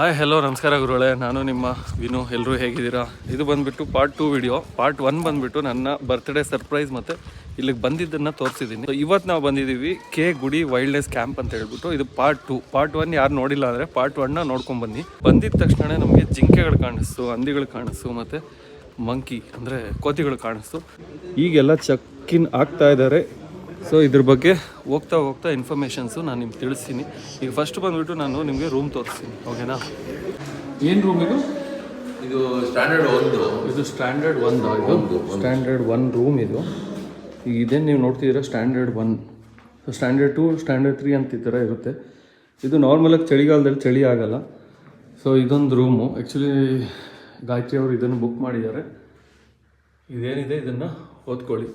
Hi hello ನಮಸ್ಕಾರ ಗುರುಗಳೇ, ನಾನು ನಿಮ್ಮ ವಿನು. ಎಲ್ಲರೂ ಹೇಗಿದ್ದೀರಾ? ಇದು ಬಂದುಬಿಟ್ಟು ಪಾರ್ಟ್ 2 ವಿಡಿಯೋ. ಪಾರ್ಟ್ 1 ಬಂದುಬಿಟ್ಟು ನನ್ನ ಬರ್ತ್ಡೇ ಸರ್ಪ್ರೈಸ್ ಮತ್ತು ಇಲ್ಲಿಗೆ ಬಂದಿದ್ದನ್ನು ತೋರಿಸಿದ್ದೀನಿ. ಇವತ್ತು ನಾವು ಬಂದಿದ್ದೀವಿ ಕೆ ಗುಡಿ ವೈಲ್ಡ್ನೆಸ್ ಕ್ಯಾಂಪ್ ಅಂತ ಹೇಳ್ಬಿಟ್ಟು. ಇದು ಪಾರ್ಟ್ 2. ಪಾರ್ಟ್ 1 ಯಾರು ನೋಡಿಲ್ಲ ಅಂದರೆ ಪಾರ್ಟ್ 1ನ ನೋಡ್ಕೊಂಡ್ಬನ್ನಿ. ಬಂದಿದ್ದ ತಕ್ಷಣ ನಮಗೆ ಜಿಂಕೆಗಳು ಕಾಣಿಸ್ತು, ಹಂದಿಗಳು ಕಾಣಿಸ್ತು, ಮತ್ತು ಮಂಕಿ ಅಂದರೆ ಕೋತಿಗಳು ಕಾಣಿಸ್ತು. ಈಗೆಲ್ಲ ಚೆಕ್-ಇನ್ ಆಗ್ತಾ ಇದ್ದಾರೆ. ಸೊ ಇದ್ರ ಬಗ್ಗೆ ಹೋಗ್ತಾ ಇನ್ಫಾರ್ಮೇಷನ್ಸು ನಾನು ನಿಮ್ಗೆ ತಿಳಿಸ್ತೀನಿ. ಈಗ ಫಸ್ಟ್ ಬಂದುಬಿಟ್ಟು ನಾನು ನಿಮಗೆ ರೂಮ್ ತೋರಿಸ್ತೀನಿ, ಓಕೆನಾ? ಏನು ರೂಮ್ ಇದು? ಇದು ಸ್ಟ್ಯಾಂಡರ್ಡ್ 1. ಇದು ಸ್ಟ್ಯಾಂಡರ್ಡ್ 1. ಇದು ಸ್ಟ್ಯಾಂಡರ್ಡ್ 1 ರೂಮ್. ಇದು ಈಗ ಇದೇನು ನೀವು ನೋಡ್ತಿದ್ದೀರಾ ಸ್ಟ್ಯಾಂಡರ್ಡ್ 1. ಸೊ ಸ್ಟ್ಯಾಂಡರ್ಡ್ 2, ಸ್ಟ್ಯಾಂಡರ್ಡ್ 3 ಅಂತ ಈ ಥರ ಇರುತ್ತೆ. ಇದು ನಾರ್ಮಲಾಗಿ ಚಳಿಗಾಲದಲ್ಲಿ ಚಳಿ ಆಗಲ್ಲ. ಸೊ ಇದೊಂದು ರೂಮು. ಆ್ಯಕ್ಚುಲಿ ಗಾಯತ್ರಿ ಅವರು ಇದನ್ನು ಬುಕ್ ಮಾಡಿದ್ದಾರೆ. ಇದೇನಿದೆ ಇದನ್ನು ಓದ್ಕೊಳ್ಳಿ.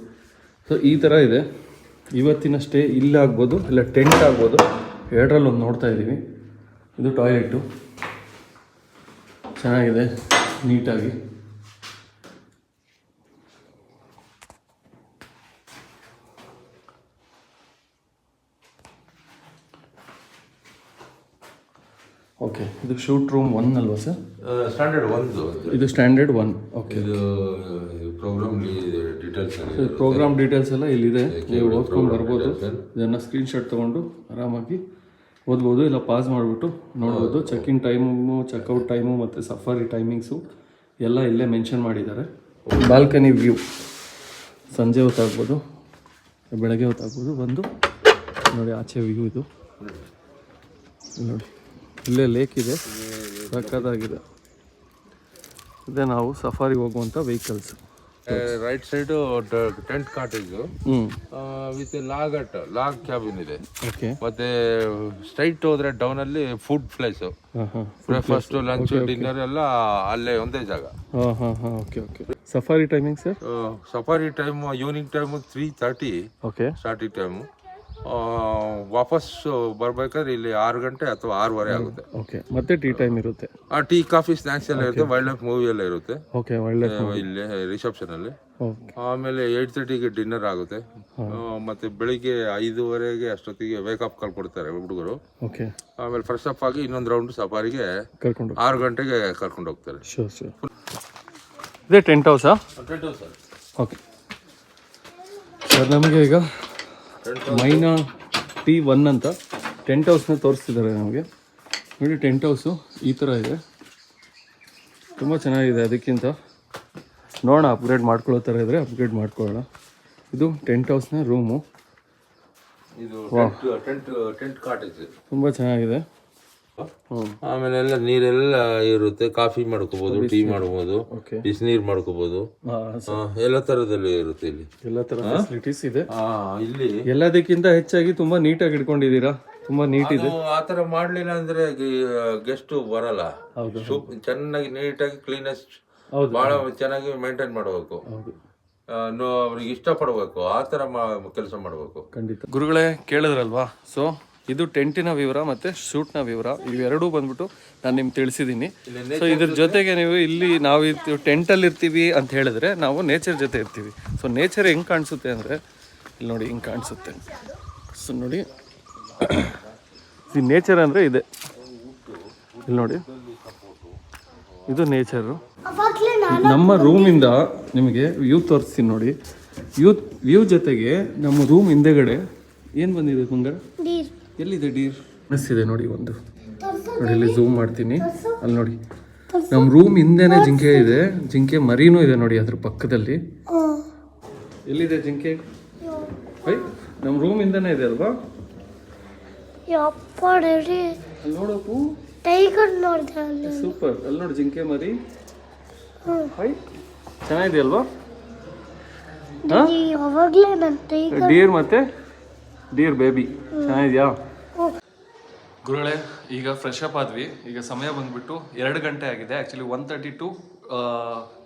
ಸೊ ಈ ಥರ ಇದೆ. ಇವತ್ತಿನ ಸ್ಟೇ ಇಲ್ಲಾಗ್ಬೋದು, ಇಲ್ಲ ಟೆಂಟ್ ಆಗ್ಬೋದು, ಎರಡರಲ್ಲಿ ಒಂದು ನೋಡ್ತಾ ಇದ್ದೀವಿ. ಇದು ಟಾಯ್ಲೆಟು ಚೆನ್ನಾಗಿದೆ, ನೀಟಾಗಿ. ಓಕೆ, ಇದು ಶೂಟ್ ರೂಮ್ 1 ಅಲ್ವಾ ಸರ್? ಸ್ಟ್ಯಾಂಡರ್ಡ್ 1. ಇದು ಸ್ಟ್ಯಾಂಡರ್ಡ್ 1. ಓಕೆ, ಇದು ಪ್ರೋಗ್ರಾಮ್ ಡೀಟೇಲ್ಸ್, ಪ್ರೋಗ್ರಾಮ್ ಡೀಟೇಲ್ಸ್ ಎಲ್ಲ ಇಲ್ಲಿದೆ. ನೀವು ಓದ್ಕೊಂಡು ಬರ್ಬೋದು. ಇದನ್ನು ಸ್ಕ್ರೀನ್ಶಾಟ್ ತೊಗೊಂಡು ಆರಾಮಾಗಿ ಓದ್ಬೋದು, ಇಲ್ಲ ಪಾಸ್ ಮಾಡಿಬಿಟ್ಟು ನೋಡ್ಬೋದು. ಚೆಕ್-ಇನ್ ಟೈಮು, ಚೆಕ್ಔಟ್ ಟೈಮು ಮತ್ತು ಸಫಾರಿ ಟೈಮಿಂಗ್ಸು ಎಲ್ಲ ಇಲ್ಲೇ ಮೆನ್ಷನ್ ಮಾಡಿದ್ದಾರೆ. ಬಾಲ್ಕನಿ ವ್ಯೂ ಸಂಜೆ ಹೊತ್ತಾಗ್ಬೋದು, ಬೆಳಗ್ಗೆ ಹೊತ್ತಾಗ್ಬೋದು. ಬಂದು ನೋಡಿ ಆಚೆ ವ್ಯೂ ಇದು ನೋಡಿ. ಇಲ್ಲೇ ಲೇಕ್ ಇದೆ, ಸಕ್ಕತ್ತಾಗಿದೆ. ಇದೇ ನಾವು ಸಫಾರಿಗೆ ಹೋಗುವಂಥ vehicles. Right side tent cottage with log cabin ಇದೆ. ಓಕೆ, ಮತ್ತೆ ಸ್ಟ್ರೈಟ್ ಹೋದ್ರೆ ಡೌನ್ ಅಲ್ಲಿ food place, breakfast, lunch, dinner ಎಲ್ಲ ಅಲ್ಲೇ ಒಂದೇ ಜಾಗ. Okay. Safari timing sir? Safari time evening time 3:30. Okay, starting time. ವಾಪಸ್ ಬರ್ಬೇಕಾದ್ರೆ ಇಲ್ಲಿ 6 ಗಂಟೆ ಅಥವಾ 6:15 ಆಗುತ್ತೆ. ಓಕೆ, ಮತ್ತೆ ಟೀ ಟೈಮ್ ಇರುತ್ತೆ. ಟೀ, ಕಾಫಿ, ಸ್ನಾಕ್ಸ್ ಎಲ್ಲ ಇರುತ್ತೆ. ವೈಲ್ಡ್ ಲೈಫ್ ಮೂವಿ ಎಲ್ಲ ಇರುತ್ತೆ. ಓಕೆ, ವೈಲ್ಡ್ ಲೈಫ್ ಇಲ್ಲಿ ರಿಸೆಪ್ಷನ್ ಅಲ್ಲಿ. ಓಕೆ, ಆಮೇಲೆ 8:30ಗೆ ಡಿನ್ನರ್ ಆಗುತ್ತೆ. ಮತ್ತೆ ಬೆಳಿಗ್ಗೆ 5:15ಗೆ ಅಷ್ಟೊತ್ತಿಗೆ ವೇಕಪ್ ಕಾಲ್ ಕೊಡ್ತಾರೆ ಹುಡುಗರು. ಓಕೆ, ಆಮೇಲೆ ಫ್ರೆಶ್ ಅಪ್ ಆಗಿ ಇನ್ನೊಂದು ರೌಂಡ್ ಸಫಾರಿಗೆ ಕರ್ಕೊಂಡು 6 ಗಂಟೆಗೆ ಕರ್ಕೊಂಡು ಹೋಗ್ತಾರೆ. ಶೋರ್. ಇದೇ ಟೆಂಟ್ ಹೌಸಾ? ಓಕೆ ಸರ್, ನಮಗೆ ಈಗ ಮೈನಾ T1 ಅಂತ ಟೆಂಟ್ ಹೌಸ್ನ ತೋರಿಸ್ತಿದ್ದಾರೆ ನಮಗೆ. ನೋಡಿ, ಟೆಂಟ್ ಹೌಸು ಈ ಥರ ಇದೆ, ತುಂಬ ಚೆನ್ನಾಗಿದೆ. ಅದಕ್ಕಿಂತ ನೋಡೋಣ, ಅಪ್ಗ್ರೇಡ್ ಮಾಡ್ಕೊಳ್ಳೋ ಥರ ಇದ್ದರೆ ಅಪ್ಗ್ರೇಡ್ ಮಾಡ್ಕೊಳ್ಳೋಣ. ಇದು ಟೆಂಟ್ ಹೌಸ್ನ ರೂಮು. ಇದು ಟೆಂಟ್ ಕಾಟೇಜ್ ತುಂಬ ಚೆನ್ನಾಗಿದೆ. ಆಮೇಲೆ ಎಲ್ಲ ನೀರೆಲ್ಲ ಇರುತ್ತೆ. ಕಾಫಿ ಮಾಡ್ಕೋಬಹುದು, ಟೀ ಮಾಡ್ಬೋದು, ಬಿಸಿನೀರು ಮಾಡ್ಕೋಬಹುದು, ಎಲ್ಲ ತರದಲ್ಲಿ ಇರುತ್ತೆ. ಇಲ್ಲಿ ಎಲ್ಲ ತರ ಫೆಸಿಲಿಟೀಸ್ ಇದೆ. ಇಲ್ಲಿ ಎಲ್ಲದಕ್ಕಿಂತ ಹೆಚ್ಚಾಗಿ ತುಂಬಾ ನೀಟಾಗಿ ಇಟ್ಕೊಂಡಿದ್ದೀರಾ. ತುಂಬಾ ನೀಟ್ ಇದೆ. ಆತರ ಮಾಡ್ಲಿಲ್ಲ ಅಂದ್ರೆ ಗೆಸ್ಟ್ ಬರಲ್ಲ. ಚೆನ್ನಾಗಿ ನೀಟಾಗಿ ಕ್ಲೀನೆಸ್ಟ್ ಬಹಳ ಚೆನ್ನಾಗಿ ಮೇಂಟೈನ್ ಮಾಡಬೇಕು. ಅವ್ರಿಗೆ ಇಷ್ಟ ಪಡ್ಬೇಕು, ಆತರ ಕೆಲಸ ಮಾಡ್ಬೇಕು. ಖಂಡಿತ ಗುರುಗಳೇ, ಕೇಳಿದ್ರಲ್ವಾ? ಸೊ ಇದು ಟೆಂಟಿನ ವಿವರ ಮತ್ತು ಶೂಟ್ನ ವಿವರ, ಇವೆರಡೂ ಬಂದ್ಬಿಟ್ಟು ನಾನು ನಿಮ್ಗೆ ತಿಳಿಸಿದ್ದೀನಿ. ಸೊ ಇದ್ರ ಜೊತೆಗೆ ನೀವು ಇಲ್ಲಿ ನಾವು ಟೆಂಟಲ್ಲಿ ಇರ್ತೀವಿ ಅಂತ ಹೇಳಿದ್ರೆ ನಾವು ನೇಚರ್ ಜೊತೆ ಇರ್ತೀವಿ. ಸೊ ನೇಚರ್ ಹೆಂಗೆ ಕಾಣಿಸುತ್ತೆ ಅಂದರೆ ಇಲ್ಲಿ ನೋಡಿ, ಹಿಂಗೆ ಕಾಣಿಸುತ್ತೆ. ಸೊ ನೋಡಿ, ಈ ನೇಚರ್ ಅಂದರೆ ಇದೆ. ಇಲ್ಲಿ ನೋಡಿ, ಇದು ನೇಚರು. ನಮ್ಮ ರೂಮಿಂದ ನಿಮಗೆ ವ್ಯೂ ತೋರಿಸ್ತೀನಿ ನೋಡಿ. ವ್ಯೂ ಜೊತೆಗೆ ನಮ್ಮ ರೂಮ್ ಹಿಂದೆಗಡೆ ಏನು ಬಂದಿದೆ ಮುಂದೆ? ಎಲ್ಲಿದೆ ಡೀರ್? ಅನಿಸ್ತಿದೆ ನೋಡಿ. ಒಂದು ನೋಡಿ, ಇಲ್ಲಿ ಝೂಮ್ ಮಾಡ್ತೀನಿ. ಅಲ್ಲಿ ನೋಡಿ, ನಮ್ಮ ರೂಮ್ ಹಿಂದೆನೇ ಜಿಂಕೆ ಇದೆ. ಜಿಂಕೆ ಮರಿನೂ ಇದೆ ನೋಡಿ ಅದ್ರ ಪಕ್ಕದಲ್ಲಿ. ಎಲ್ಲಿದೆ ಜಿಂಕೆ? ನಮ್ಮ ರೂಮ್ ಹಿಂದೆನೇ ಇದೆ ಅಲ್ವಾ? ಅಲ್ಲಿ ನೋಡಪ್ಪು, ಸೂಪರ್. ಅಲ್ಲಿ ನೋಡಿ ಜಿಂಕೆ ಮರಿ. ಚೆನ್ನಾಗಿದೆ ಅಲ್ವಾ? ಡೀರ್ ಮತ್ತೆ ಡೀರ್ ಬೇಬಿ ಚೆನ್ನಾಗಿದ್ಯಾ? ಗುರುಗಳೇ, ಈಗ ಫ್ರೆಶ್ ಅಪ್ ಆದ್ವಿ. ಈಗ ಸಮಯ ಬಂದ್ಬಿಟ್ಟು 2 ಗಂಟೆ ಆಗಿದೆ. ಆ್ಯಕ್ಚುಲಿ 1:30 to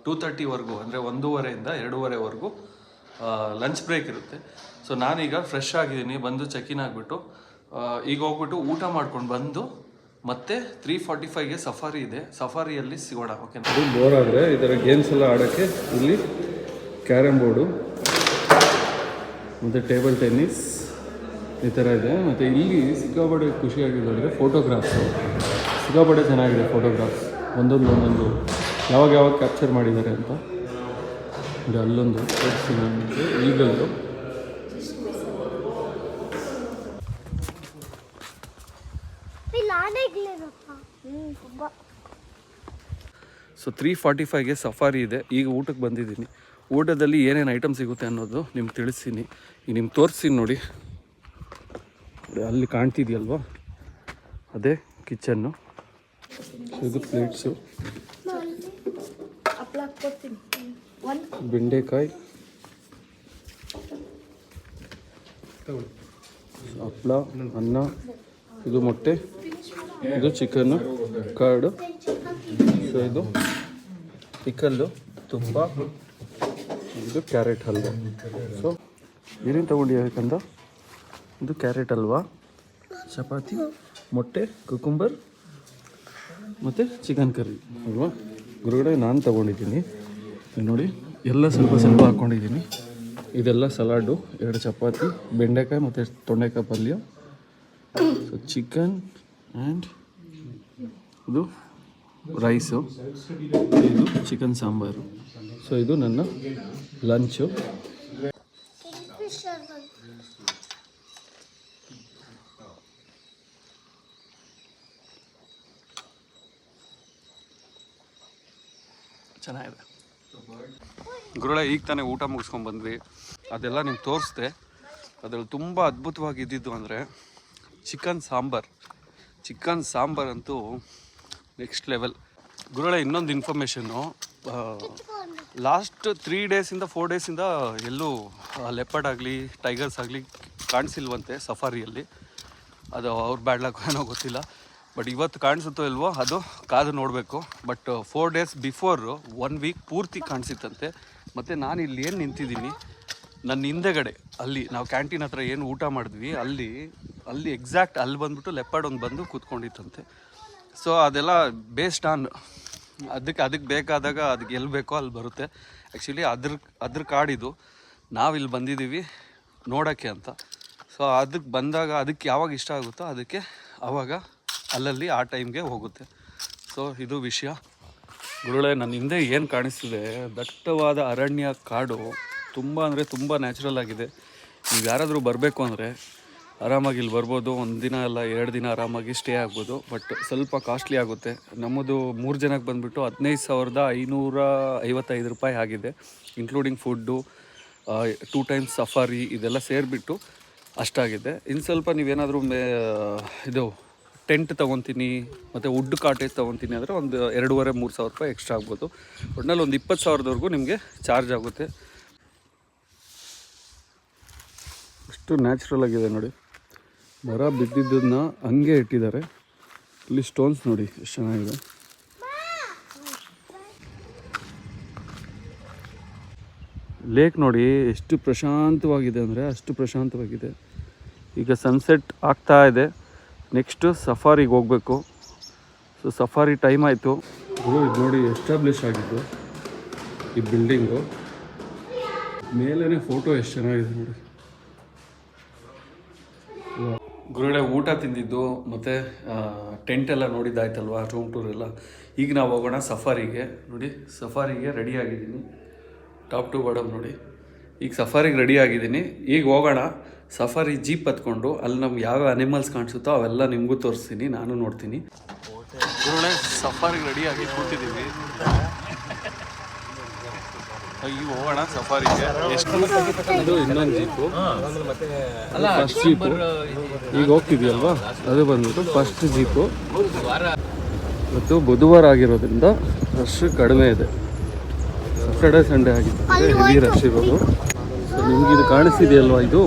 2:30ವರೆಗೂ, ಅಂದರೆ 1:30ಇಂದ 2:30ವರೆಗೂ ಲಂಚ್ ಬ್ರೇಕ್ ಇರುತ್ತೆ. ಸೊ ನಾನೀಗ ಫ್ರೆಶ್ ಆಗಿದ್ದೀನಿ. ಬಂದು ಚೆಕ್-ಇನ್ ಆಗಿಬಿಟ್ಟು ಈಗ ಹೋಗ್ಬಿಟ್ಟು ಊಟ ಮಾಡ್ಕೊಂಡು ಬಂದು ಮತ್ತೆ 3:45ಗೆ ಸಫಾರಿ ಇದೆ. ಸಫಾರಿಯಲ್ಲಿ ಸಿಗೋಣ. ಓಕೆ, ಅದು ಬೋರ್ ಆದರೆ ಇದರ ಗೇಮ್ಸ್ ಎಲ್ಲ ಆಡೋಕ್ಕೆ ಇಲ್ಲಿ ಕ್ಯಾರಮ್ ಬೋರ್ಡು ಮತ್ತು ಟೇಬಲ್ ಟೆನ್ನಿಸ್ ಈ ಥರ ಇದೆ. ಮತ್ತು ಇಲ್ಲಿ ಸಿಕ್ಕಾಪಟ್ಟೆ ಖುಷಿಯಾಗಿರೋದ್ರೆ ಫೋಟೋಗ್ರಾಫ್ಸು. ಸಿಕ್ಕಾಪಟ್ಟೆ ಚೆನ್ನಾಗಿದೆ ಫೋಟೋಗ್ರಾಫ್ಸ್, ಒಂದೊಂದು ಯಾವಾಗ ಕ್ಯಾಪ್ಚರ್ ಮಾಡಿದ್ದಾರೆ ಅಂತ. ಇದು ಅಲ್ಲೊಂದು ತೋರಿಸ್ತೀನಿ ನಿಮಗೆ ಈಗಲೂ. ಸೊ 3:45ಗೆ ಸಫಾರಿ ಇದೆ. ಈಗ ಊಟಕ್ಕೆ ಬಂದಿದ್ದೀನಿ. ಊಟದಲ್ಲಿ ಏನೇನು ಐಟಮ್ ಸಿಗುತ್ತೆ ಅನ್ನೋದು ನಿಮ್ಗೆ ತಿಳಿಸ್ತೀನಿ. ಈಗ ನಿಮ್ಗೆ ತೋರಿಸ್ತೀನಿ ನೋಡಿ. ಅಲ್ಲಿ ಕಾಣ್ತಿದೆಯಲ್ವ, ಅದೇ ಕಿಚನ್ನು. ಇದು ಪ್ಲೇಟ್ಸು, ಬೆಂಡೆಕಾಯಿ, ಹಪ್ಪಳ, ಅನ್ನ, ಇದು ಮೊಟ್ಟೆ, ಇದು ಚಿಕನ್ನು, ಕರ್ಡು, ಸೊ ಇದು ಪಿಕಲ್ಲು, ತುಪ್ಪ, ಇದು ಕ್ಯಾರೆಟ್ ಹಲ್ವಾ. ಸೊ ಏನೇನು ತೊಗೊಂಡಿದ್ದಕ್ಕಂತ ಇದು ಕ್ಯಾರೆಟ್ ಹಲ್ವಾ, ಚಪಾತಿ, ಮೊಟ್ಟೆ, ಕುಕುಂಬರ್ ಮತ್ತು ಚಿಕನ್ ಕರಿ ಅಲ್ವಾ. ಹೊರಗಡೆ ನಾನು ತೊಗೊಂಡಿದ್ದೀನಿ ನೋಡಿ, ಎಲ್ಲ ಸ್ವಲ್ಪ ಹಾಕ್ಕೊಂಡಿದ್ದೀನಿ. ಇದೆಲ್ಲ ಸಲಾಡು, 2 ಚಪಾತಿ, ಬೆಂಡೆಕಾಯಿ ಮತ್ತು ತೊಂಡೆಕಾಯಿ ಪಲ್ಯ, ಸೊ ಚಿಕನ್ ಆ್ಯಂಡ್ ಇದು ರೈಸು, ಇದು ಚಿಕನ್ ಸಾಂಬಾರು. ಸೊ ಇದು ನನ್ನ ಲಂಚು. ಚೆನ್ನಾಗಿದೆ ಗುರುಳೆ. ಈಗ ತಾನೇ ಊಟ ಮುಗಿಸ್ಕೊಂಡು ಬಂದ್ವಿ. ಅದೆಲ್ಲ ನಿಮ್ಗೆ ತೋರಿಸ್ದೆ. ಅದರಲ್ಲಿ ತುಂಬ ಅದ್ಭುತವಾಗಿದ್ದು ಅಂದರೆ ಚಿಕನ್ ಸಾಂಬಾರ್ ಅಂತೂ ನೆಕ್ಸ್ಟ್ ಲೆವೆಲ್ ಗುರುಳೆ. ಇನ್ನೊಂದು ಇನ್ಫಾರ್ಮೇಷನ್ನು, ಲಾಸ್ಟ್ 3 ಡೇಸಿಂದ 4 ಡೇಸಿಂದ ಎಲ್ಲೂ ಲೆಪರ್ಡ್ ಆಗಲಿ ಟೈಗರ್ಸ್ ಆಗಲಿ ಕಾಣಿಸಿಲ್ವಂತೆ ಸಫಾರಿಯಲ್ಲಿ. ಅದು ಅವ್ರ ಬ್ಯಾಡ್ ಲಕ್ ಏನೋ ಗೊತ್ತಿಲ್ಲ. ಬಟ್ ಇವತ್ತು ಕಾಣಿಸುತ್ತೋ ಇಲ್ವೋ ಅದು ಕಾದು ನೋಡಬೇಕು. ಬಟ್ 4 ಡೇಸ್ ಬಿಫೋರ್ 1 ವೀಕ್ ಪೂರ್ತಿ ಕಾಣಿಸಿತ್ತಂತೆ. ಮತ್ತು ನಾನು ಇಲ್ಲಿ ಏನು ನಿಂತಿದ್ದೀನಿ, ನನ್ನ ಹಿಂದೆಗಡೆ ಅಲ್ಲಿ ನಾವು ಕ್ಯಾಂಟೀನ್ ಹತ್ರ ಏನು ಊಟ ಮಾಡಿದ್ವಿ ಅಲ್ಲಿ ಎಕ್ಸಾಕ್ಟ್ ಅಲ್ಲಿ ಬಂದುಬಿಟ್ಟು ಲೆಪರ್ಡ್ ಒಂದು ಬಂದು ಕೂತ್ಕೊಂಡಿತ್ತಂತೆ. ಸೊ ಅದೆಲ್ಲ ಬೇಸ್ಡ್ ಆನ್ ಅದಕ್ಕೆ ಬೇಕಾದಾಗ ಅದಕ್ಕೆ ಎಲ್ಲಿ ಬೇಕೋ ಅಲ್ಲಿ ಬರುತ್ತೆ. ಆ್ಯಕ್ಚುಲಿ ಅದ್ರ ಕಾಡಿದು, ನಾವಿಲ್ಲಿ ಬಂದಿದ್ದೀವಿ ನೋಡೋಕ್ಕೆ ಅಂತ. ಸೊ ಅದಕ್ಕೆ ಬಂದಾಗ ಅದಕ್ಕೆ ಯಾವಾಗ ಇಷ್ಟ ಆಗುತ್ತೋ ಅದಕ್ಕೆ ಆವಾಗ ಅಲ್ಲಲ್ಲಿ ಆ ಟೈಮ್ಗೆ ಹೋಗುತ್ತೆ. ಸೊ ಇದು ವಿಷಯ ಗುರುಳೆ. ನನ್ನ ಹಿಂದೆ ಏನು ಕಾಣಿಸ್ತಿದೆ ದಟ್ಟವಾದ ಅರಣ್ಯ ಕಾಡು, ತುಂಬ ಅಂದರೆ ತುಂಬ ನ್ಯಾಚುರಲ್ ಆಗಿದೆ. ನೀವು ಯಾರಾದರೂ ಬರಬೇಕು ಅಂದರೆ ಆರಾಮಾಗಿ ಇಲ್ಲಿ ಬರ್ಬೋದು. 1 ದಿನ ಅಲ್ಲ 2 ದಿನ ಆರಾಮಾಗಿ ಸ್ಟೇ ಆಗ್ಬೋದು. ಬಟ್ ಸ್ವಲ್ಪ ಕಾಸ್ಟ್ಲಿ ಆಗುತ್ತೆ. ನಮ್ಮದು 3 ಜನಕ್ಕೆ ಬಂದುಬಿಟ್ಟು 15,555 ರೂಪಾಯಿ ಆಗಿದೆ, ಇನ್ಕ್ಲೂಡಿಂಗ್ ಫುಡ್ಡು, 2 ಟೈಮ್ಸ್ ಸಫಾರಿ, ಇದೆಲ್ಲ ಸೇರಿಬಿಟ್ಟು ಅಷ್ಟಾಗಿದೆ. ಇನ್ನು ಸ್ವಲ್ಪ ನೀವೇನಾದರೂ ಇದು ಟೆಂಟ್ ತೊಗೊತೀನಿ ಮತ್ತು ವುಡ್ ಕಾಟೇಜ್ ತೊಗೊತೀನಿ ಅಂದರೆ ಒಂದು 2,500-3 ಸಾವಿರ ರೂಪಾಯಿ ಎಕ್ಸ್ಟ್ರಾ ಆಗ್ಬೋದು. ಒಟ್ಟಿನಲ್ಲಿ ಒಂದು 20,000ದವರೆಗೂ ನಿಮಗೆ ಚಾರ್ಜ್ ಆಗುತ್ತೆ. ಅಷ್ಟು ನ್ಯಾಚುರಲ್ ಆಗಿದೆ ನೋಡಿ. ಮರ ಬಿದ್ದಿದ್ದನ್ನು ಹಂಗೆ ಇಟ್ಟಿದ್ದಾರೆ. ಇಲ್ಲಿ ಸ್ಟೋನ್ಸ್ ನೋಡಿ ಎಷ್ಟು ಚೆನ್ನಾಗಿದೆ. ಲೇಕ್ ನೋಡಿ ಎಷ್ಟು ಪ್ರಶಾಂತವಾಗಿದೆ ಅಂದರೆ ಅಷ್ಟು ಪ್ರಶಾಂತವಾಗಿದೆ. ಈಗ ಸನ್ಸೆಟ್ ಆಗ್ತಾ ಇದೆ. ನೆಕ್ಸ್ಟು ಸಫಾರಿಗೆ ಹೋಗಬೇಕು. ಸೊ ಸಫಾರಿ ಟೈಮ್ ಆಯಿತು. ಇದು ನೋಡಿ ಎಸ್ಟಾಬ್ಲಿಷ್ ಆಗಿದ್ದು ಈ ಬಿಲ್ಡಿಂಗು. ಮೇಲೇ ಫೋಟೋ ಎಷ್ಟು ಚೆನ್ನಾಗಿದೆ ನೋಡಿ. ಗುರುಗಳೇ ಊಟ ತಿಂದಿದ್ದು ಮತ್ತು ಟೆಂಟ್ ಎಲ್ಲ ನೋಡಿದ್ದಾಯ್ತಲ್ವ, ರೂಮ್ ಟೂರ್ ಎಲ್ಲ. ಈಗ ನಾವು ಹೋಗೋಣ ಸಫಾರಿಗೆ. ನೋಡಿ ಸಫಾರಿಗೆ ರೆಡಿ ಆಗಿದ್ದೀನಿ, ಟಾಪ್ ಟು ಬಾಟಮ್ ನೋಡಿ. ಈಗ ಸಫಾರಿಗೆ ರೆಡಿ ಆಗಿದ್ದೀನಿ. ಈಗ ಹೋಗೋಣ ಸಫಾರಿ ಜೀಪ್ ಹತ್ಕೊಂಡು ಅಲ್ಲಿ ನಮ್ಗೆ ಯಾವ ಅನಿಮಲ್ಸ್ ಕಾಣಿಸುತ್ತೋ ಅವೆಲ್ಲ ನಿಮಗೂ ತೋರಿಸ್ತೀನಿ, ನಾನು ನೋಡ್ತೀನಿ. ಗುರುಗಳೇ ಸಫಾರಿಗೆ ರೆಡಿಯಾಗಿ ಕೂತಿದ್ದೀವಿ. ಈಗ ಹೋಗೋಣ ಸಫಾರಿಗೆ. ಎಷ್ಟು ಇದು ಇನ್ನೊಂದು ಜೀಪು, ಫಸ್ಟ್ ಜೀಪು ಈಗ ಹೋಗ್ತಿದ್ಯಲ್ವಾ, ಅದು ಬಂದ್ಬಿಟ್ಟು ಫಸ್ಟ್ ಜೀಪು. ಇವತ್ತು ಬುಧವಾರ ಆಗಿರೋದ್ರಿಂದ ರಶ್ ಕಡಿಮೆ ಇದೆ. ಸ್ಯಾಟರ್ಡೆ ಸಂಡೇ ಆಗಿತ್ತು ಹೆವಿ ರಶ್ ಇರೋದು. ಸೊ ನಿಮ್ಗೆ ಇದು ಕಾಣಿಸ್ತಿದೆಯಲ್ವಾ, ಇದು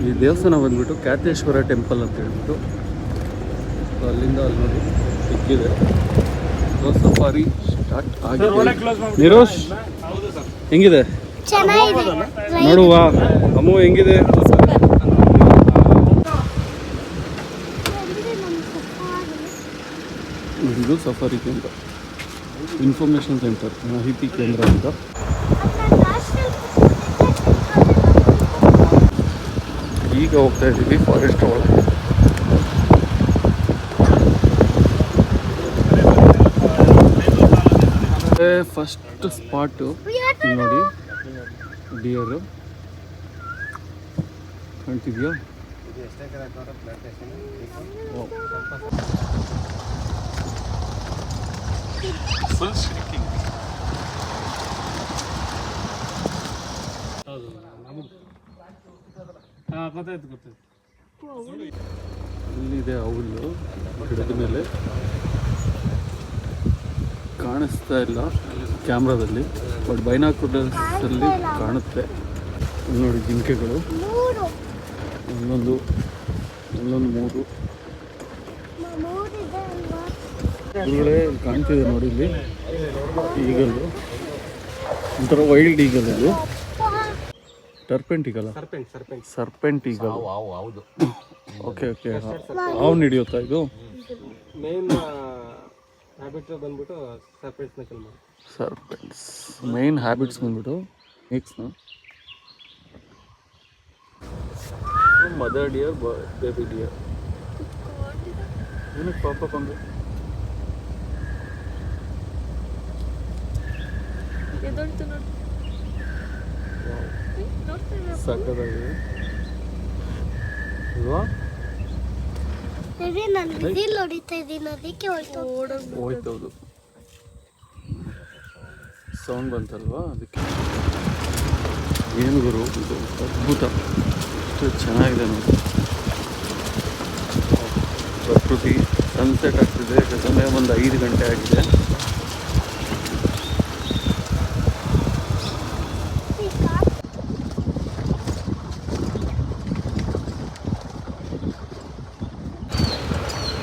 ಈ ದೇವಸ್ಥಾನ ಬಂದ್ಬಿಟ್ಟು ಕ್ಯಾತೇಶ್ವರ ಟೆಂಪಲ್ ಅಂತ ಹೇಳ್ಬಿಟ್ಟು. ಸೊ ಅಲ್ಲಿಂದ ಅಲ್ಲಿ ನೋಡಿ ಸಿಕ್ಕಿದೆ. ಸೊ ಸಫಾರಿ ಸ್ಟಾರ್ಟ್ ಆಗಿದೆ. ನಿರೋಶ್ ಹೆಂಗಿದೆ ನೋಡುವ ಅಮ್ಮು ಹೆಂಗಿದೆ? ಇದು ಸಫಾರಿ ಕೇಂದ್ರ, ಇನ್ಫಾರ್ಮೇಷನ್ ಸೆಂಟರ್, ಮಾಹಿತಿ ಕೇಂದ್ರ ಅಂತ. ಈಗ ಹೋಗ್ತಾ ಇದ್ದೀವಿ ಫಾರೆಸ್ಟ್ ಒಳಗೆ. ಫಸ್ಟ್ ಸ್ಪಾಟು ನೋಡಿ, ಡಿಯರು ಕಾಣ್ತಿದ್ಯಾ? ಫುಲ್ ಸ್ಟ್ರಿಕ್ಕಿಂಗ್. ಇಲ್ಲಿದೆ ಹುಲ್ಲು ಗಿಡದ ಮೇಲೆ, ಕಾಣಿಸ್ತಾ ಇಲ್ಲ ಕ್ಯಾಮ್ರಾದಲ್ಲಿ, ಬಟ್ ಬೈನಾಕ್ಯುಲರ್ಸಲ್ಲಿ ಕಾಣುತ್ತೆ. ನೋಡಿ ಜಿಂಕೆಗಳು, ಒಂದೊಂದು 3 ಇವುಗಳೇ ಕಾಣ್ತಿದೆ ನೋಡಿ. ಇಲ್ಲಿ ಈಗಲ್ಲು ಒಂಥರ ವೈಲ್ಡ್ ಈಗಲ್, ಇದು ಟರ್ಪೆಂಟ್ ಈಗಲ್ಲ, ಸರ್ಪೆಂಟ್ ಈಗಲ್. ಓಕೆ ಓಕೆ, ಹಾವು ಹಿಡಿಯುತ್ತಾ ಇದು? ಮೇನ್ ಹ್ಯಾಬಿಟ್ ಬಂದ್ಬಿಟ್ಟು ಸರ್ಪೆಂಟ್ಸ್ ಮೇನ್ ಹ್ಯಾಬಿಟ್ಸ್ ಬಂದ್ಬಿಟ್ಟು ನೆಕ್ಸ್ಟ್ನ ಮದರ್ ಡಿಯರ್, ಬೇಬಿ ಡಿಯರ್. ಏನಕ್ಕೆ ಪಾಪ ಬಂದು ಸಕ್ಕದಾಗಿದೆ ಅಲ್ವಾ? ಹೋಯ್ತೌದು, ಸೌಂಡ್ ಬಂತಲ್ವಾ ಅದಕ್ಕೆ. ಏನು ಗುರು ಇದು ಅದ್ಭುತ, ಎಷ್ಟು ಚೆನ್ನಾಗಿದೆ ನೋಡಿ ಪ್ರಕೃತಿ. ಸನ್ಸೆಟ್ ಆಗ್ತಿದೆ, ಸಮಯ ಒಂದು 5 ಗಂಟೆ ಆಗಿದೆ.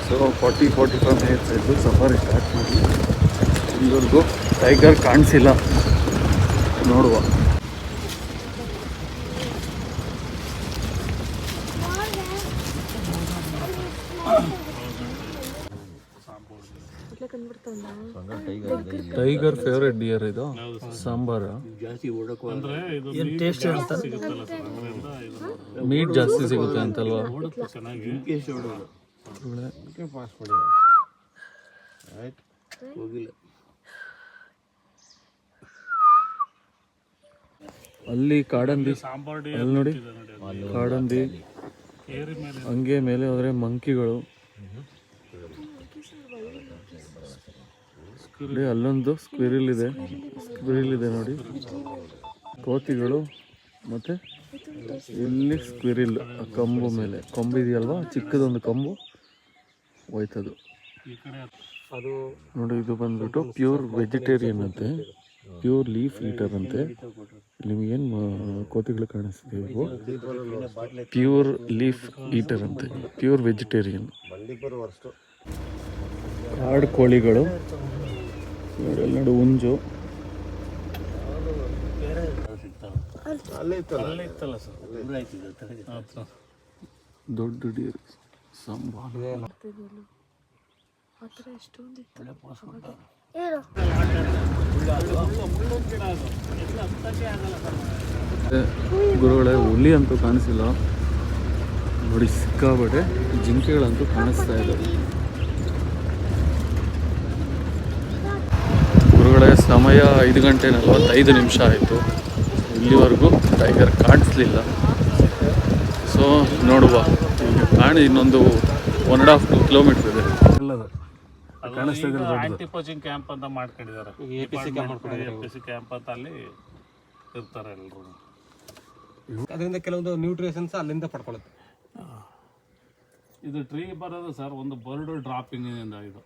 ಸೊ 40-45 ಮಿನಿಟ್ಸ್ ಆಯಿತು ಸಫಾರಿ ಸ್ಟಾರ್ಟ್ ಮಾಡಿ. ಇಲ್ಲಿವರೆಗೂ ಟೈಗರ್ ಕಾಣಿಸಿಲ್ಲ, ನೋಡುವ. ಟೈಗರ್ ಫೇವ್ರೆಟ್ ಡಿಯರ್ ಇದು. ಸಾಂಬಾರ ಮೀಟ್ ಜಾಸ್ತಿ ಸಿಗುತ್ತೆ ಅಂತಲ್ವಾ? ಅಲ್ಲಿ ಕಾಡಂದಿ, ಅಲ್ಲಿ ನೋಡಿ ಕಾಡಂದಿ. ಹಂಗೆ ಮೇಲೆ ಹೋದ್ರೆ ಮಂಕಿಗಳು, ಅಲ್ಲೊಂದು ಸ್ಕ್ವಿರಿಲ್ ಇದೆ ನೋಡಿ. ಕೋತಿಗಳು, ಮತ್ತೆ ಇಲ್ಲಿ ಸ್ಕ್ವಿರಿಲ್ ಕಂಬು ಮೇಲೆ, ಕೊಂಬು ಇದೆಯಲ್ವಾ, ಚಿಕ್ಕದೊಂದು ಕಂಬು ಹೋಯ್ತದು. ಅದು ನೋಡಿ, ಇದು ಬಂದ್ಬಿಟ್ಟು ಪ್ಯೂರ್ ವೆಜಿಟೇರಿಯನ್ ಅಂತೆ, ಪ್ಯೂರ್ ಲೀಫ್ ಈಟರ್ ಅಂತೆ. ನಿಮಗೇನು ಕೋತಿಗಳು ಕಾಣಿಸ್ತಿದೆ, ಇವು ಪ್ಯೂರ್ ಲೀಫ್ ಈಟರ್ ಅಂತೆ, ಪ್ಯೂರ್ ವೆಜಿಟೇರಿಯನ್. ಕಾಡು ಕೋಳಿಗಳು ನೋಡಿ, ಹುಂಜು. ದೊಡ್ಡ ಡೀರ್ ಸಂಬಾಳ. ಗುರುಗಳೇ, ಹುಲಿ ಅಂತೂ ಕಾಣಿಸಿಲ್ಲ ನೋಡಿ, ಸಿಕ್ಕಾಬಟ್ಟೆ ಜಿಂಕೆಗಳಂತೂ ಕಾಣಿಸ್ತಾ ಇದ್ದಾವೆ. ಗುರುಗಳೇ, ಸಮಯ 5 ಗಂಟೆ 45 ನಿಮಿಷ ಆಯಿತು. ಇಲ್ಲಿವರೆಗೂ ಟೈಗರ್ ಕಾಣಿಸ್ಲಿಲ್ಲ. ಸೊ ನೋಡುವ, ಇನ್ನೊಂದು 1.5-2 ಕಿಲೋಮೀಟರ್ ಇದೆ. ಆಂಟಿ ಪೋಚಿಂಗ್ ಕ್ಯಾಂಪ್ ಅಂತ ಮಾಡ್ಕೊಂಡಿದ್ದಾರೆ, APC ಕ್ಯಾಂಪ್ ಅಂತ. ಅಲ್ಲಿ ಇರ್ತಾರೆ ಎಲ್ಲರೂ. ಅದರಿಂದ ಕೆಲವೊಂದು ನ್ಯೂಟ್ರಿಷನ್ಸ್ ಅಲ್ಲಿಂದ ಪಡ್ಕೊಳ್ಳುತ್ತೆ. ಇದು ಟ್ರೀ ಬರೋದು ಸರ್, ಒಂದು ಬರ್ಡ್ ಡ್ರಾಪಿಂಗ್ ಇಂದ. ಇದು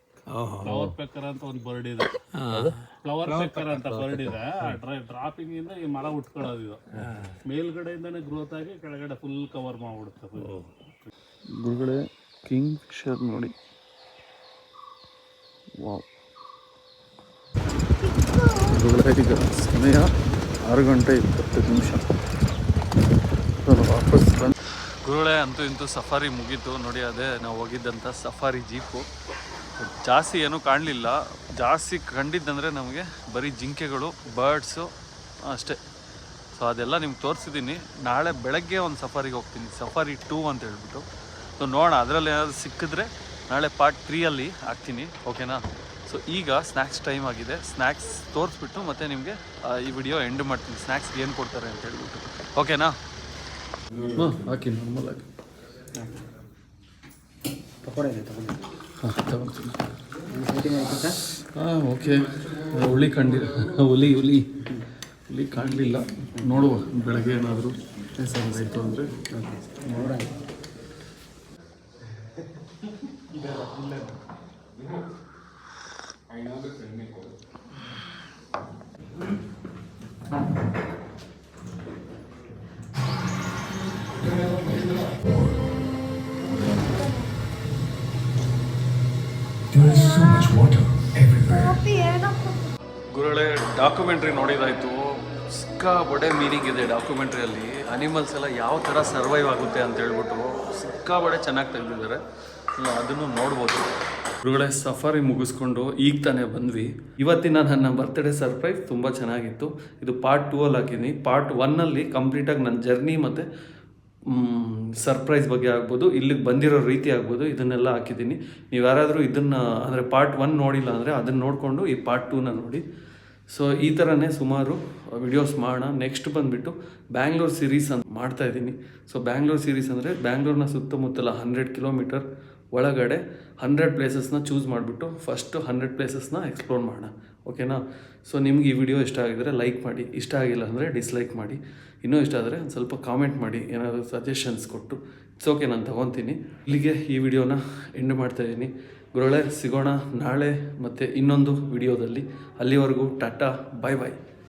ಫ್ಲವರ್ ಪೆಕ್ಕರ್ ಅಂತ ಒಂದು ಬರ್ಡ್ ಇದೆ, ಫ್ಲವರ್ ಪೆಕ್ಕರ್ ಅಂತ ಬರ್ಡ್ ಇದೆ. ಡ್ರಾಪಿಂಗ್ ಇಂದ ಈ ಮರ ಉಟ್ಕೊಳ್ಳೋದು. ಇದು ಮೇಲ್ಗಡೆಯಿಂದಾನೆ ಗ್ರೋತ್ ಆಗಿ ಕೆಳಗಡೆ ಫುಲ್ ಕವರ್ ಮಾಡ್ಬಿಡುತ್ತೆ. ಗುರುಗಳೇ, ಕಿಂಗ್ ಫಿಶರ್ ನೋಡಿ, ವಾವ್. ಈಗ ಸಮಯ 6 ಗಂಟೆ 20 ನಿಮಿಷ. ವಾಪಸ್ ಬಂದು ಗುರುಗಳೇ, ಅಂತೂ ಇಂತೂ ಸಫಾರಿ ಮುಗೀತು ನೋಡಿ. ಅದೇ ನಾವು ಹೋಗಿದ್ದಂಥ ಸಫಾರಿ ಜೀಪು. ಜಾಸ್ತಿ ಏನೂ ಕಾಣಲಿಲ್ಲ. ಜಾಸ್ತಿ ಕಂಡಿದ್ದಂದರೆ ನಮಗೆ ಬರೀ ಜಿಂಕೆಗಳು, ಬರ್ಡ್ಸು ಅಷ್ಟೇ. ಸೊ ಅದೆಲ್ಲ ನಿಮ್ಗೆ ತೋರಿಸಿದ್ದೀನಿ. ನಾಳೆ ಬೆಳಗ್ಗೆ ಒಂದು ಸಫಾರಿಗೆ ಹೋಗ್ತೀನಿ, ಸಫಾರಿ 2 ಅಂತ ಹೇಳ್ಬಿಟ್ಟು. ಸೊ ನೋಡೋಣ, ಅದರಲ್ಲಿ ಏನಾದರೂ ಸಿಕ್ಕಿದ್ರೆ ನಾಳೆ ಪಾರ್ಟ್ 3ಅಲ್ಲಿ ಹಾಕ್ತೀನಿ, ಓಕೆನಾ? ಸೊ ಈಗ ಸ್ನ್ಯಾಕ್ಸ್ ಟೈಮ್ ಆಗಿದೆ. ಸ್ನ್ಯಾಕ್ಸ್ ತೋರಿಸ್ಬಿಟ್ಟು ಮತ್ತೆ ನಿಮಗೆ ಈ ವಿಡಿಯೋ ಎಂಡ್ ಮಾಡ್ತೀನಿ, ಸ್ನ್ಯಾಕ್ಸ್ಗೆ ಏನು ಕೊಡ್ತಾರೆ ಅಂತ ಹೇಳ್ಬಿಟ್ಟು, ಓಕೆನಾ? ಹಾಂ ಹಾಕಿ ನಾರ್ಮಲ್ ಆಗಿ ತಗೊಳ್ತೀನಿ. ಹಾಂ ಓಕೆ. ಹುಳಿ ಕಂಡಿಲ್ಲ, ಹುಳಿ ಕಾಣಲಿಲ್ಲ. ನೋಡುವ ಬೆಳಗ್ಗೆ ಏನಾದರೂ ಆಯಿತು ಅಂದರೆ ಗುರುಗಳೇ, ಡಾಕ್ಯುಮೆಂಟ್ರಿ ನೋಡಿದಾಯಿತು. ಸಿಕ್ಕಾಬಡೆ ಮೀನಿಂಗ್ ಇದೆ ಡಾಕ್ಯುಮೆಂಟ್ರಿಯಲ್ಲಿ. ಅನಿಮಲ್ಸ್ ಎಲ್ಲ ಯಾವ ಥರ ಸರ್ವೈವ್ ಆಗುತ್ತೆ ಅಂತ ಹೇಳ್ಬಿಟ್ಟು ಸಿಕ್ಕಾಬಡೆ ಚೆನ್ನಾಗಿ ತೆಗೆದಿದ್ದಾರೆ. ಅದನ್ನು ನೋಡ್ಬೋದು. ಗುರುಗಳೇ, ಸಫಾರಿ ಮುಗಿಸ್ಕೊಂಡು ಈಗ ತಾನೇ ಬಂದ್ವಿ. ಇವತ್ತಿನ ನನ್ನ ಬರ್ತ್ಡೇ ಸರ್ಪ್ರೈಸ್ ತುಂಬ ಚೆನ್ನಾಗಿತ್ತು. ಇದು ಪಾರ್ಟ್ 2ಅಲ್ಲಿ ಹಾಕಿದ್ದೀನಿ. ಪಾರ್ಟ್ 1ಅಲ್ಲಿ ಕಂಪ್ಲೀಟಾಗಿ ನನ್ನ ಜರ್ನಿ ಮತ್ತು ಸರ್ಪ್ರೈಸ್ ಬಗ್ಗೆ ಆಗ್ಬೋದು, ಇಲ್ಲಿಗೆ ಬಂದಿರೋ ರೀತಿ ಆಗ್ಬೋದು, ಇದನ್ನೆಲ್ಲ ಹಾಕಿದ್ದೀನಿ. ನೀವು ಯಾರಾದರೂ ಇದನ್ನು ಅಂದರೆ ಪಾರ್ಟ್ 1 ನೋಡಿಲ್ಲ ಅಂದರೆ ಅದನ್ನು ನೋಡಿಕೊಂಡು ಈ ಪಾರ್ಟ್ 2ನ ನೋಡಿ. ಸೊ ಈ ಥರನೇ ಸುಮಾರು ವಿಡಿಯೋಸ್ ಮಾಡೋಣ. ನೆಕ್ಸ್ಟ್ ಬಂದುಬಿಟ್ಟು ಬ್ಯಾಂಗ್ಳೂರು ಸೀರೀಸ್ ಅಂತ ಮಾಡ್ತಾಯಿದ್ದೀನಿ. ಸೊ ಬ್ಯಾಂಗ್ಳೂರು ಸೀರೀಸ್ ಅಂದರೆ ಬ್ಯಾಂಗ್ಳೂರಿನ ಸುತ್ತಮುತ್ತಲ 100 ಕಿಲೋಮೀಟರ್ ಒಳಗಡೆ 100 ಪ್ಲೇಸಸ್ನ ಚೂಸ್ ಮಾಡಿಬಿಟ್ಟು ಫಸ್ಟು 100 ಪ್ಲೇಸಸ್ನ ಎಕ್ಸ್ಪ್ಲೋರ್ ಮಾಡೋಣ, ಓಕೆನಾ? ಸೊ ನಿಮ್ಗೆ ಈ ವಿಡಿಯೋ ಇಷ್ಟ ಆಗಿದರೆ ಲೈಕ್ ಮಾಡಿ, ಇಷ್ಟ ಆಗಿಲ್ಲ ಅಂದರೆ ಡಿಸ್ಲೈಕ್ ಮಾಡಿ. ಇನ್ನೂ ಇಷ್ಟ ಆದರೆ ಒಂದು ಸ್ವಲ್ಪ ಕಾಮೆಂಟ್ ಮಾಡಿ, ಏನಾದರೂ ಸಜೆಷನ್ಸ್ ಕೊಟ್ಟು. ಇಟ್ಸ್ ಓಕೆ, ನಾನು ತೊಗೊತೀನಿ. ಇಲ್ಲಿಗೆ ಈ ವಿಡಿಯೋನ ಎಂಡ್ ಮಾಡ್ತಾಯಿದ್ದೀನಿ. ಗುರುಗಳೇ, ಸಿಗೋಣ ನಾಳೆ ಮತ್ತು ಇನ್ನೊಂದು ವಿಡಿಯೋದಲ್ಲಿ. ಅಲ್ಲಿವರೆಗೂ ಟಾಟಾ, ಬಾಯ್ ಬಾಯ್.